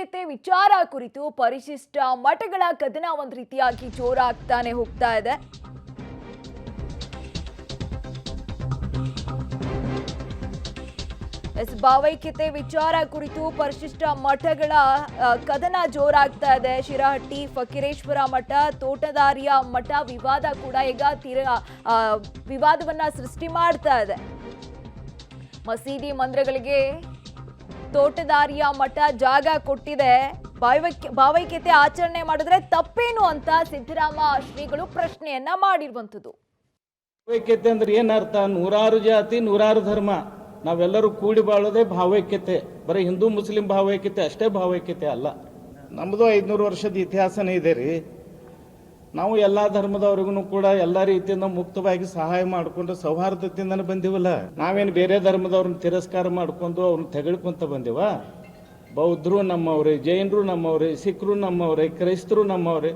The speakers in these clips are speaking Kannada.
ಭಾವೈಕ್ಯತೆ ವಿಚಾರ ಕುರಿತು ಪರಿಶಿಷ್ಟ ಮಠಗಳ ಕದನ ಒಂದು ರೀತಿಯಾಗಿ ಜೋರಾಗ್ತಾನೆ ಹೋಗ್ತಾ ಇದೆ. ಭಾವೈಕ್ಯತೆ ವಿಚಾರ ಕುರಿತು ಪರಿಶಿಷ್ಟ ಮಠಗಳ ಕದನ ಜೋರಾಗ್ತಾ ಇದೆ. ಶಿರಹಟ್ಟಿ ಫಕೀರೇಶ್ವರ ಮಠ, ತೋಟದಾರ್ಯ ಮಠ ವಿವಾದ ಕೂಡ ಈಗ ವಿವಾದವನ್ನ ಸೃಷ್ಟಿ ಮಾಡ್ತಾ ಇದೆ. ಮಸೀದಿ ಮಂದಿರಗಳಿಗೆ ತೋಟದಾರ್ಯ ಮಠ ಜಾಗ ಕೊಟ್ಟಿದೆ. ಭಾವೈಕ್ಯತೆ ಆಚರಣೆ ಮಾಡಿದ್ರೆ ತಪ್ಪೇನು ಅಂತ ಸಿದ್ದರಾಮ ಶ್ರೀಗಳು ಪ್ರಶ್ನೆಯನ್ನ ಮಾಡಿರುವಂಥದ್ದು. ಭಾವೈಕ್ಯತೆ ಅಂದ್ರೆ ಏನರ್ಥ? ನೂರಾರು ಜಾತಿ, ನೂರಾರು ಧರ್ಮ, ನಾವೆಲ್ಲರೂ ಕೂಡಿ ಬಾಳೋದೇ ಭಾವೈಕ್ಯತೆ. ಬರೀ ಹಿಂದೂ ಮುಸ್ಲಿಂ ಭಾವೈಕ್ಯತೆ ಅಷ್ಟೇ ಭಾವೈಕ್ಯತೆ ಅಲ್ಲ. ನಮ್ಮದು 500 ವರ್ಷದ ಇತಿಹಾಸನೇ ಇದೆ ರೀ. ನಾವು ಎಲ್ಲ ಧರ್ಮದವ್ರಿಗೂ ಕೂಡ ಎಲ್ಲ ರೀತಿಯಿಂದ ಮುಕ್ತವಾಗಿ ಸಹಾಯ ಮಾಡಿಕೊಂಡು ಸೌಹಾರ್ದತೆಯಿಂದನೇ ಬಂದಿವಲ್ಲ. ನಾವೇನು ಬೇರೆ ಧರ್ಮದವ್ರನ್ನ ತಿರಸ್ಕಾರ ಮಾಡ್ಕೊಂಡು ಅವ್ರನ್ನ ತೆಗೆದುಕೊಂತ ಬಂದಿವ? ಬೌದ್ಧರು ನಮ್ಮವ್ರೆ, ಜೈನರು ನಮ್ಮವ್ರೆ, ಸಿಖ್ರು ನಮ್ಮವ್ರೆ, ಕ್ರೈಸ್ತರು ನಮ್ಮವ್ರೆ,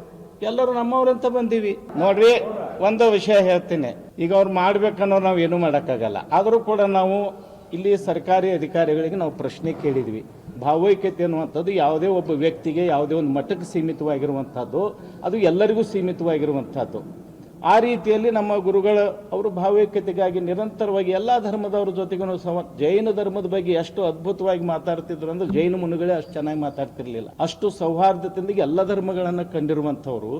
ಎಲ್ಲರೂ ನಮ್ಮವ್ರಂತ ಬಂದೀವಿ ನೋಡ್ರಿ. ಒಂದು ವಿಷಯ ಹೇಳ್ತೀನಿ, ಈಗ ಅವ್ರು ಮಾಡ್ಬೇಕನ್ನೋ ನಾವು ಏನೂ ಮಾಡೋಕ್ಕಾಗಲ್ಲ. ಆದರೂ ಕೂಡ ನಾವು ಇಲ್ಲಿ ಸರ್ಕಾರಿ ಅಧಿಕಾರಿಗಳಿಗೆ ನಾವು ಪ್ರಶ್ನೆ ಕೇಳಿದ್ವಿ. ಭಾವೈಕ್ಯತೆ ಅನ್ನುವಂಥದ್ದು ಯಾವುದೇ ಒಬ್ಬ ವ್ಯಕ್ತಿಗೆ, ಯಾವುದೇ ಒಂದು ಮಠಕ್ಕೆ ಸೀಮಿತವಾಗಿರುವಂಥದ್ದು, ಅದು ಎಲ್ಲರಿಗೂ ಸೀಮಿತವಾಗಿರುವಂಥದ್ದು. ಆ ರೀತಿಯಲ್ಲಿ ನಮ್ಮ ಗುರುಗಳು ಅವರು ಭಾವೈಕ್ಯತೆಗಾಗಿ ನಿರಂತರವಾಗಿ ಎಲ್ಲ ಧರ್ಮದವ್ರ ಜೊತೆಗೂ ಜೈನ ಧರ್ಮದ ಬಗ್ಗೆ ಎಷ್ಟು ಅದ್ಭುತವಾಗಿ ಮಾತಾಡ್ತಿದ್ರು ಅಂದ್ರೆ ಜೈನ ಮುನಿಗಳೇ ಅಷ್ಟು ಚೆನ್ನಾಗಿ ಮಾತಾಡ್ತಿರ್ಲಿಲ್ಲ. ಅಷ್ಟು ಸೌಹಾರ್ದತೆಯಿಂದ ಎಲ್ಲ ಧರ್ಮಗಳನ್ನು ಕಂಡಿರುವಂಥವ್ರು.